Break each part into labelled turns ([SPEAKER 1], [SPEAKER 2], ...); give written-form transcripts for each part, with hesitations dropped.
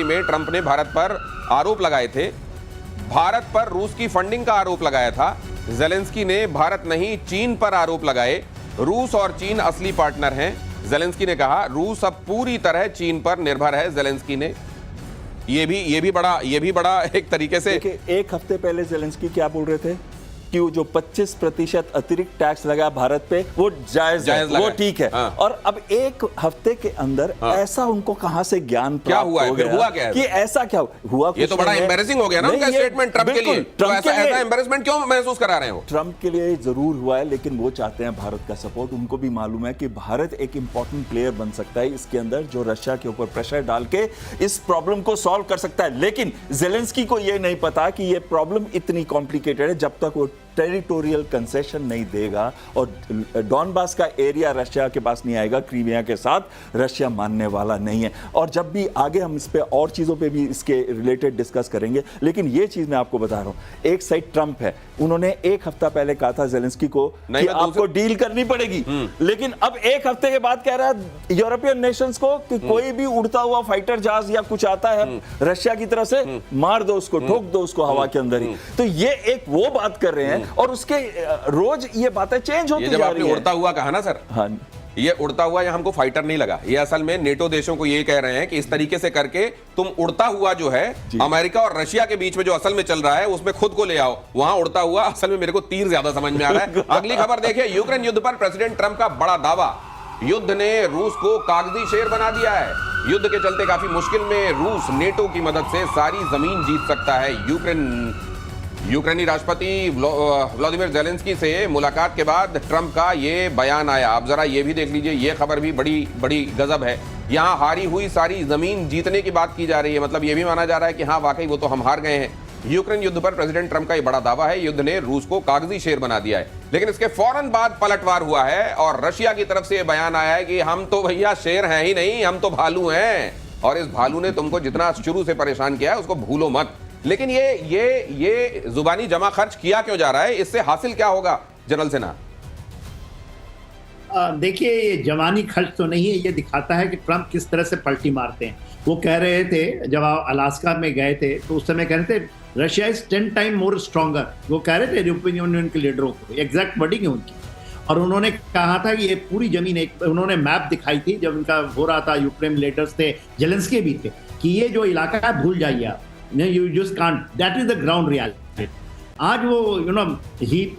[SPEAKER 1] में ट्रंप ने भारत पर आरोप लगाए थे, भारत पर रूस की फंडिंग का आरोप लगाया था। ज़ेलेंस्की ने भारत नहीं चीन पर आरोप लगाए। रूस और चीन असली पार्टनर हैं, ज़ेलेंस्की ने कहा। रूस अब पूरी तरह चीन पर निर्भर है, ज़ेलेंस्की ने ये भी बड़ा एक तरीके से।
[SPEAKER 2] एक हफ्ते पहले ज़ेलेंस्की क्या बोल रहे थे कि वो जो 25% अतिरिक्त टैक्स लगा भारत पे वो जायज है, वो ठीक है।
[SPEAKER 1] हाँ।
[SPEAKER 2] और अब एक हफ्ते के अंदर ऐसा उनको कहां से ज्ञान
[SPEAKER 1] क्या हुआ है, फिर हुआ क्या है?
[SPEAKER 2] कि ऐसा क्या हुआ?
[SPEAKER 1] ये तो बड़ा एम्बैरेसिंग हो गया ना उनका स्टेटमेंट ट्रंप के लिए। तो ऐसा एम्बैरेसमेंट क्यों महसूस करा रहे हो?
[SPEAKER 2] ट्रंप के लिए जरूर हुआ है, लेकिन वो चाहते हैं भारत का सपोर्ट। उनको भी मालूम है कि भारत एक इंपॉर्टेंट प्लेयर बन सकता है इसके अंदर, जो रशिया के ऊपर प्रेशर डाल के इस प्रॉब्लम को सॉल्व कर सकता है। लेकिन ज़ेलेंस्की को ये नहीं पता कि ये प्रॉब्लम इतनी कॉम्प्लिकेटेड है। जब तक वो टेरिटोरियल कंसेशन नहीं देगा और डॉनबास का एरिया रशिया के पास नहीं आएगा, क्रीमिया के साथ, रशिया मानने वाला नहीं है। और जब भी आगे हम इस पे और चीज़ों पे भी इसके रिलेटेड डिस्कस करेंगे, लेकिन ये चीज़ मैं आपको बता रहा हूं। एक साइड ट्रंप है, उन्होंने एक हफ्ता पहले कहा था ज़ेलेंस्की को कि आपको डील करनी पड़ेगी, लेकिन अब एक हफ्ते के बाद कह रहा है यूरोपियन नेशंस को कि कोई भी उड़ता हुआ फाइटर जहाज या कुछ आता है रशिया की तरफ से, मार दो उसको, ठोक दो उसको हवा के अंदर ही। तो ये एक वो बात कर रहे हैं और उसके रोज ये बातें चेंज होती जा रही हैं।
[SPEAKER 1] ये जब आपने उड़ता हुआ कहा ना सर,
[SPEAKER 2] हाँ,
[SPEAKER 1] ये उड़ता हुआ यहाँ हमको फाइटर नहीं लगा। ये असल में नेटो देशों को ये कह रहे हैं कि इस तरीके से करके तुम उड़ता हुआ जो है अमेरिका और रशिया के बीच में जो असल में चल रहा है उसमें खुद को ले आओ। वहां उड़ता हुआ असल में मेरे को तीर ज्यादा समझ में आ रहा है। अगली खबर देखिए, यूक्रेन युद्ध पर प्रेसिडेंट ट्रंप का बड़ा दावा। युद्ध ने रूस को कागजी शेर बना दिया है। युद्ध के चलते काफी मुश्किल में रूस नेटो की मदद से सारी जमीन जीत सकता है। यूक्रेनी राष्ट्रपति व्लादिमीर ज़ेलेंस्की से मुलाकात के बाद ट्रंप का ये बयान आया। आप जरा ये भी देख लीजिए, ये खबर भी बड़ी गजब है। यहाँ हारी हुई सारी जमीन जीतने की बात की जा रही है, मतलब ये भी माना जा रहा है कि हाँ वाकई वो तो हम हार गए हैं। यूक्रेन युद्ध पर प्रेसिडेंट ट्रंप का ये बड़ा दावा है, युद्ध ने रूस को कागजी शेर बना दिया है। लेकिन इसके फौरन बाद पलटवार हुआ है और रशिया की तरफ से ये बयान आया है कि हम तो भैया शेर हैं ही नहीं, हम तो भालू हैं, और इस भालू ने तुमको जितना शुरू से परेशान किया है उसको भूलो मत। लेकिन ये जुबानी जमा खर्च किया क्यों जा रहा है? इससे हासिल क्या होगा जनरल सिन्हा?
[SPEAKER 3] देखिए, ये जवानी खर्च तो नहीं है, ये दिखाता है कि ट्रंप किस तरह से पलटी मारते हैं। वो कह रहे थे जब आप अलास्का में गए थे तो उस समय कह रहे थे Russia is 10 time more stronger. वो कह रहे थे यूरोपियन यूनियन के लीडरों को, एग्जैक्ट वर्डिंग है उनकी। और उन्होंने कहा था कि ये पूरी जमीन एक, उन्होंने मैप दिखाई थी जब उनका हो रहा था, यूक्रेन लीडर्स थे, ज़ेलेंस्की भी थे, कि ये जो इलाका है भूल जाइए आप, you just can't, that is the ground reality। आज वो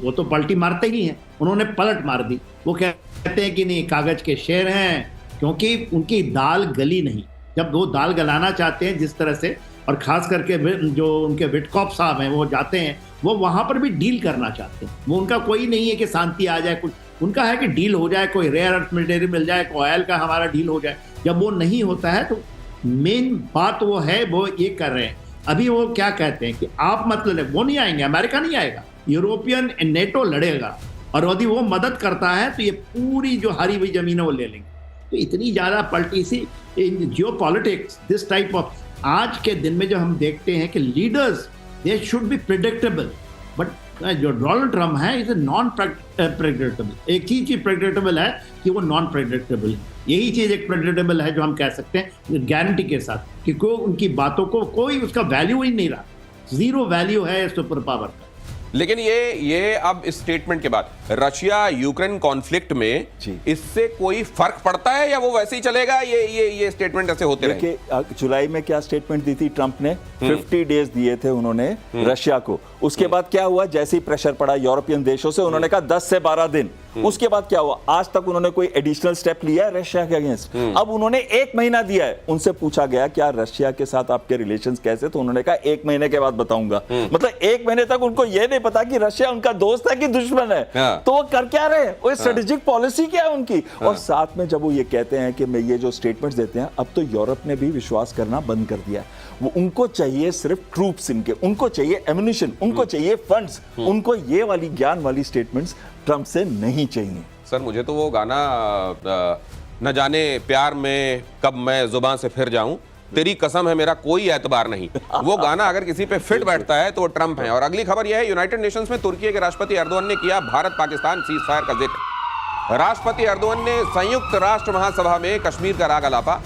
[SPEAKER 3] वो तो पलटी मारते ही हैं, उन्होंने पलट मार दी। वो कहते हैं कि नहीं कागज के शेर हैं, क्योंकि उनकी दाल गली नहीं। जब वो दाल गलाना चाहते हैं जिस तरह से, और खास करके जो उनके विटकॉफ साहब हैं वो जाते हैं, वो वहां पर भी डील करना चाहते हैं। वो उनका कोई नहीं है कि शांति आ जाए, कुछ उनका है कि डील हो जाए, कोई रेयर अर्थ मटेरियल मिल जाए, कोई ऑयल का हमारा डील हो जाए। जब वो नहीं होता है तो मेन बात वो है, वो ये कर रहे हैं। अभी वो क्या कहते हैं कि आप मतलब वो नहीं आएंगे, अमेरिका नहीं आएगा, यूरोपियन नेटो लड़ेगा, और यदि वो मदद करता है तो ये पूरी जो हारी हुई जमीन है वो ले लेंगे। तो इतनी ज्यादा पलटी सी इन जियोपॉलिटिक्स, दिस टाइप ऑफ, आज के दिन में जो हम देखते हैं कि leaders they should be predictable, but जो डोनाल्ड ट्रंप है इज नॉन प्रेडिक्टेबल। एक ही चीज प्रेडिक्टेबल है कि वो नॉन प्रेडिक्टेबल है। यही चीज एक प्रेडिक्टेबल है जो हम कह सकते हैं गारंटी के साथ कि कोई उनकी बातों को कोई उसका वैल्यू ही नहीं रहा, जीरो वैल्यू है सुपर पावर का।
[SPEAKER 1] लेकिन ये अब इस स्टेटमेंट के बाद रशिया यूक्रेन कॉन्फ्लिक्ट में इससे कोई फर्क पड़ता है या वो वैसे ही चलेगा? ये स्टेटमेंट ऐसे होते रहे?
[SPEAKER 2] जुलाई में क्या स्टेटमेंट दी थी ट्रंप ने? 50 डेज दिए थे उन्होंने रशिया को। उसके बाद क्या हुआ? जैसे ही प्रेशर पड़ा यूरोपियन देशों से, उन्होंने कहा 10 से 12 दिन। उसके बाद क्या हुआ? आज तक उन्होंने कोई एडिशनल स्टेप लिया है रशिया के अगेंस्ट? अब उन्होंने 1 महीना दिया है। उनसे पूछा गया क्या रशिया के साथ आपके रिलेशंस कैसे, तो उन्होंने कहा 1 महीने के बाद बताऊंगा। मतलब 1 महीने तक उनको यह नहीं पता कि रशिया उनका दोस्त है कि दुश्मन है। तो वो कर क्या रहे? वो स्ट्रेटेजिक पॉलिसी क्या है उनकी? और साथ में जब वो ये कहते हैं कि मैं ये जो स्टेटमेंट्स देते हैं, अब तो यूरोप ने भी विश्वास करना बंद कर दिया। वो उनको चाहिए सिर्फ ट्रूप्स, इनके उनको चाहिए एम्युनिशन, उनको चाहिए फंड्स, उनको ये वाली ज्ञान वाली स्टेटमेंट्स ट्रंप से नहीं चाहिए।
[SPEAKER 1] सर मुझे तो वो गाना न जाने प्यार में कब मैं जुबान से फिर जाऊं, तेरी कसम है मेरा कोई एतबार नहीं, वो गाना अगर किसी पे फिट बैठता है तो वो ट्रंप है। और अगली खबर यह है, यूनाइटेड नेशंस में तुर्की के राष्ट्रपति एर्दोगन ने किया भारत पाकिस्तान सीज फायर का जिक्र। राष्ट्रपति एर्दोगन ने संयुक्त राष्ट्र महासभा में कश्मीर का राग अलापा।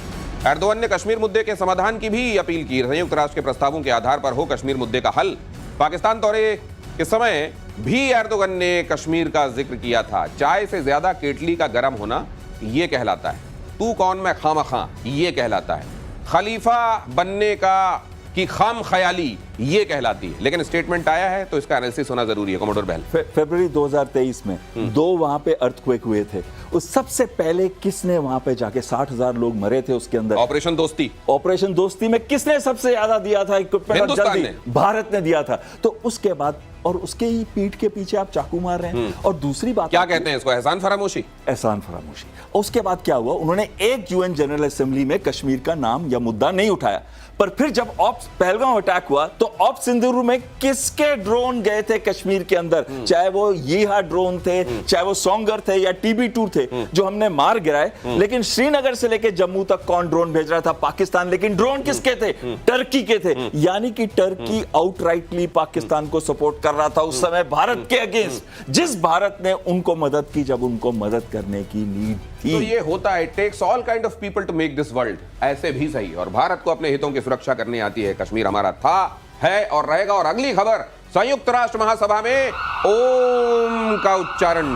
[SPEAKER 1] एर्दोगन ने कश्मीर मुद्दे के समाधान की भी अपील की। संयुक्त राष्ट्र के प्रस्तावों के आधार पर हो कश्मीर मुद्दे का हल। पाकिस्तान दौरे के समय भी एर्दोगन ने कश्मीर का जिक्र किया था। चाय से ज्यादा केटली का गर्म होना यह कहलाता है। तू कौन मैं खामखा ये कहलाता है। खलीफा बनने का की खाम ख्याली ये कहलाती है। लेकिन स्टेटमेंट आया है तो इसका एनालिसिस होना जरूरी है। कमोडोर बहल,
[SPEAKER 2] फरवरी 2023 में 2 वहां पे अर्थक्वेक हुए थे। उस सबसे पहले किसने वहां पे जाके 60,000 लोग मरे थे उसके अंदर।
[SPEAKER 1] ऑपरेशन दोस्ती।
[SPEAKER 2] ऑपरेशन दोस्ती में किसने सबसे ज्यादा दिया था इक्विपमेंट?
[SPEAKER 1] हिंदुस्तान ने।
[SPEAKER 2] भारत ने दिया था। तो उसके बाद और उसके ही पीठ के पीछे आप चाकू मार रहे हैं। और दूसरी बात
[SPEAKER 1] क्या कहते हैं इसको, एहसान फरामोशी।
[SPEAKER 2] एहसान फरामोशी। उसके बाद क्या हुआ, उन्होंने एक यूएन जनरल असेंबली में कश्मीर का नाम या मुद्दा नहीं उठाया। पर फिर जब पहलगाम अटैक हुआ तो ऑप सिंदूर में किसके ड्रोन गए थे कश्मीर के अंदर? चाहे वो यीहा ड्रोन थे, चाहे वो सोंगर थे या TB2 थे, जो हमने मार गिराए। लेकिन श्रीनगर से लेकर जम्मू तक कौन ड्रोन भेज रहा था? पाकिस्तान। लेकिन ड्रोन किसके थे? टर्की के थे। यानी कि टर्की आउटराइटली पाकिस्तान को सपोर्ट कर रहा था उस समय भारत के अगेंस्ट, जिस भारत ने उनको मदद की जब उनको मदद करने की नीड थी।
[SPEAKER 1] तो ये होता है, it takes all kind of people to make this world. ऐसे भी सही। और भारत को अपने हितों की सुरक्षा करनी आती है। कश्मीर हमारा था, है और रहेगा। और अगली खबर, संयुक्त राष्ट्र महासभा में ओम का उच्चारण।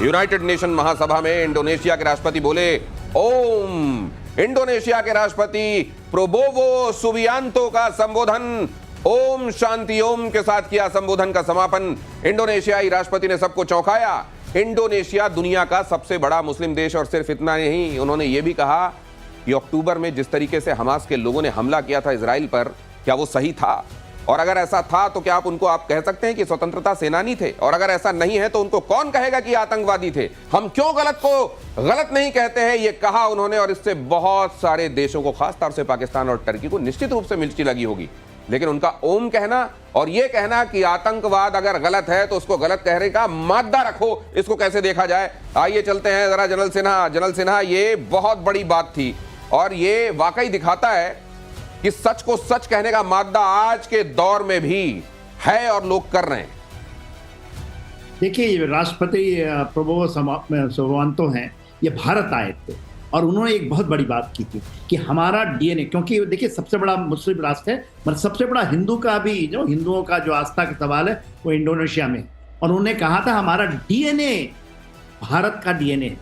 [SPEAKER 1] यूनाइटेड नेशन महासभा में इंडोनेशिया के राष्ट्रपति बोले ओम। इंडोनेशिया के राष्ट्रपति प्रोबोवो सुबियांतो का संबोधन ओम शांति ओम के साथ किया। संबोधन का समापन इंडोनेशियाई राष्ट्रपति ने सबको चौंकाया। इंडोनेशिया दुनिया का सबसे बड़ा मुस्लिम देश। और सिर्फ इतना नहीं, उन्होंने यह भी कहा कि अक्टूबर में जिस तरीके से हमास के लोगों ने हमला किया था इजराइल पर, क्या वो सही था? और अगर ऐसा था तो क्या आप कह सकते हैं कि स्वतंत्रता सेनानी थे? और अगर ऐसा नहीं है तो उनको कौन कहेगा कि आतंकवादी थे? हम क्यों गलत को गलत नहीं कहते हैं, ये कहा उन्होंने। और इससे बहुत सारे देशों को, खासतौर से पाकिस्तान और टर्की को निश्चित रूप से मिर्ची लगी होगी। लेकिन उनका ओम कहना और ये कहना कि आतंकवाद अगर गलत है तो उसको गलत कहने का मादा रखो, इसको कैसे देखा जाए? आइए चलते हैं जरा जनरल सिन्हा। ये बहुत बड़ी बात थी और ये वाकई दिखाता है कि सच को सच कहने का मादा आज के दौर में भी है और लोग कर रहे हैं।
[SPEAKER 3] देखिए, राष्ट्रपति प्रोबोवो सुबियांतो हैं, ये भारत आए थे और उन्होंने एक बहुत बड़ी बात की थी कि हमारा DNA, क्योंकि देखिए सबसे बड़ा मुस्लिम राष्ट्र है, मतलब सबसे बड़ा हिंदू का भी, जो हिंदुओं का जो आस्था का सवाल है वो इंडोनेशिया में। और उन्होंने कहा था हमारा DNA भारत का DNA है।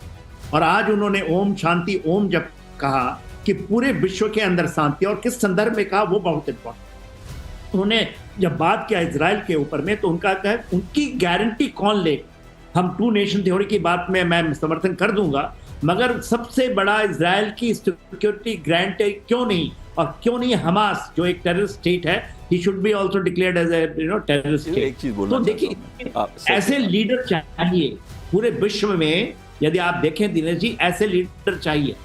[SPEAKER 3] और आज उन्होंने ओम शांति ओम जब कहा कि पूरे विश्व के अंदर शांति, और किस संदर्भ में कहा वो बहुत इंपॉर्टेंट। उन्होंने जब बात किया इजराइल के ऊपर में तो उनका कहा उनकी गारंटी कौन ले। हम 2 नेशन थ्योरी की बात में मैं समर्थन कर दूंगा, मगर सबसे बड़ा इजराइल की सिक्योरिटी गारंटी क्यों नहीं? और क्यों नहीं हमास जो एक टेररिस्ट स्टेट है, he should be also declared as a terrorist state.
[SPEAKER 2] एक चीज बोलना
[SPEAKER 3] तो देखिए, ऐसे लीडर चाहिए पूरे विश्व में। यदि आप देखें दिनेश जी, ऐसे लीडर चाहिए।